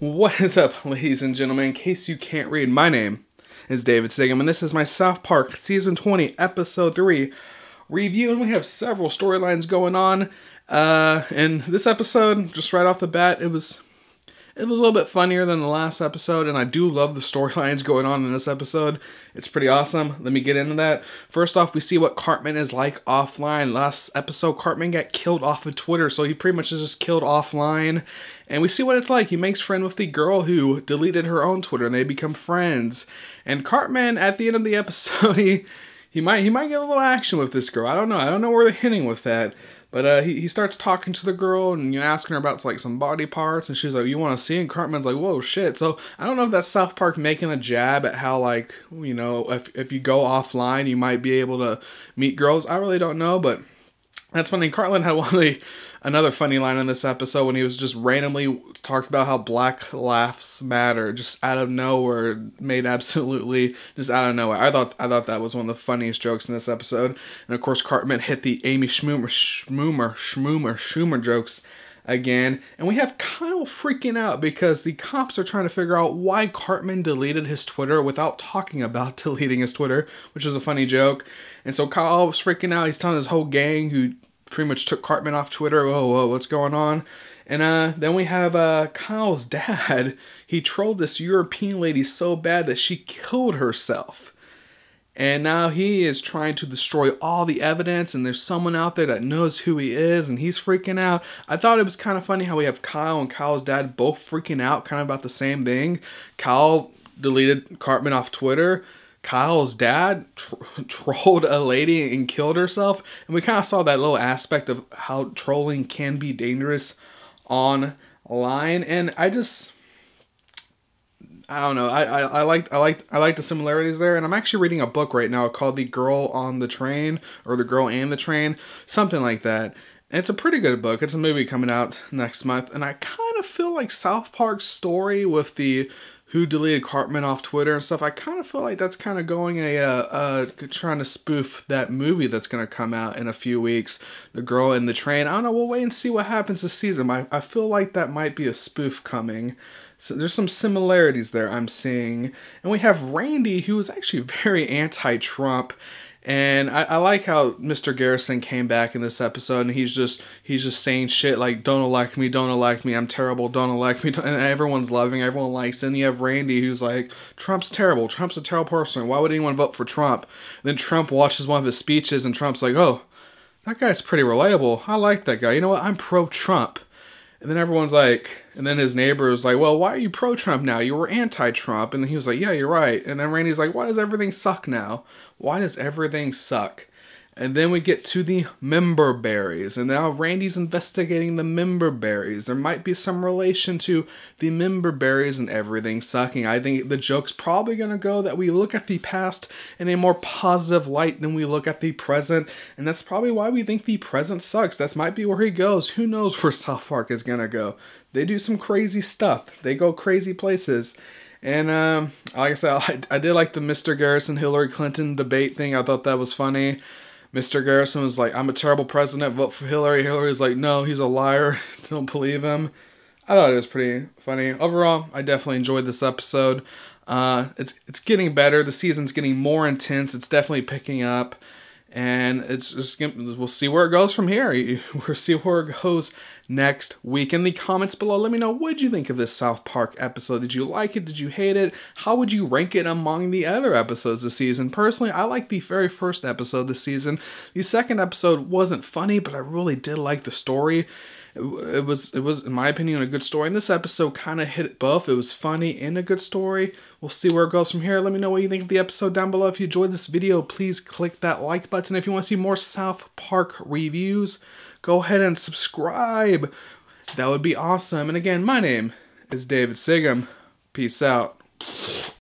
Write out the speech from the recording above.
What is up, ladies and gentlemen? In case you can't read, my name is DavidCigam, and this is my South Park Season 20, Episode 3 review, and we have several storylines going on. In this episode, just right off the bat, it was a little bit funnier than the last episode, and I do love the storylines going on in this episode. It's pretty awesome. Let me get into that. First off, we see what Cartman is like offline. Last episode, Cartman got killed off of Twitter, so he pretty much is just killed offline. And we see what it's like. He makes friends with the girl who deleted her own Twitter, and they become friends. And Cartman, at the end of the episode, he might get a little action with this girl. I don't know where they're hinting with that. But he starts talking to the girl and asking her about like some body parts, and she's like, "You want to see?" And Cartman's like, "Whoa, shit!" So I don't know if that's South Park making a jab at how, like, if you go offline, you might be able to meet girls. I really don't know, but that's funny. Cartman had another funny line in this episode when he was just randomly talking about how Black Lives Matter, just out of nowhere, made absolutely just out of nowhere. I thought that was one of the funniest jokes in this episode. And of course, Cartman hit the Amy Schumer jokes again. And we have Kyle freaking out because the cops are trying to figure out why Cartman deleted his Twitter without talking about deleting his Twitter, which is a funny joke. And so Kyle was freaking out. He's telling his whole gang who pretty much took Cartman off Twitter, whoa, what's going on? And then we have Kyle's dad. He trolled this European lady so bad that she killed herself. And now he is trying to destroy all the evidence, and there's someone out there that knows who he is, and he's freaking out. I thought it was kind of funny how we have Kyle and Kyle's dad both freaking out kind of about the same thing. Kyle deleted Cartman off Twitter. Kyle's dad trolled a lady and killed herself. And we kind of saw that little aspect of how trolling can be dangerous online. And I don't know. I like the similarities there. And I'm actually reading a book right now called The Girl on the Train, or The Girl and the Train, something like that. And it's a pretty good book. It's a movie coming out next month. And I kind of feel like South Park's story with the who deleted Cartman off Twitter and stuff, I kind of feel like that's kind of going trying to spoof that movie that's going to come out in a few weeks, The Girl and the Train. I don't know, we'll wait and see what happens this season. I feel like that might be a spoof coming. So there's some similarities there I'm seeing. And we have Randy, who is actually very anti-Trump. And I like how Mr. Garrison came back in this episode, and he's just saying shit like, don't elect me, I'm terrible, don't elect me, and everyone's loving, everyone likes it. And you have Randy who's like, Trump's terrible, Trump's a terrible person, why would anyone vote for Trump? And then Trump watches one of his speeches, and Trump's like, oh, that guy's pretty reliable, I like that guy, you know what, I'm pro-Trump. And then everyone's like, and then his neighbor was like, well, why are you pro-Trump now? You were anti-Trump. And then he was like, yeah, you're right. And then Randy's like, why does everything suck now? Why does everything suck? And then we get to the member berries. And now Randy's investigating the member berries. There might be some relation to the member berries and everything sucking. I think the joke's probably going to go that we look at the past in a more positive light than we look at the present. And that's probably why we think the present sucks. That might be where he goes. Who knows where South Park is going to go? They do some crazy stuff. They go crazy places. And like I said, I did like the Mr. Garrison Hillary Clinton debate thing. I thought that was funny. Mr. Garrison was like, I'm a terrible president, vote for Hillary. Hillary's like, no, he's a liar, don't believe him. I thought it was pretty funny. Overall, I definitely enjoyed this episode. It's getting better. The season's getting more intense. It's definitely picking up. And it's just, we'll see where it goes from here. We'll see where it goes next week. In the comments below, let me know, what did you think of this South Park episode? Did you like it? Did you hate it? How would you rank it among the other episodes this season? Personally, I liked the very first episode this season. The second episode wasn't funny, but I really did like the story. It was, in my opinion, a good story. And this episode kind of hit both. It was funny and a good story. We'll see where it goes from here. Let me know what you think of the episode down below. If you enjoyed this video, please click that like button. If you want to see more South Park reviews, go ahead and subscribe. That would be awesome. And again, my name is DavidCigam. Peace out.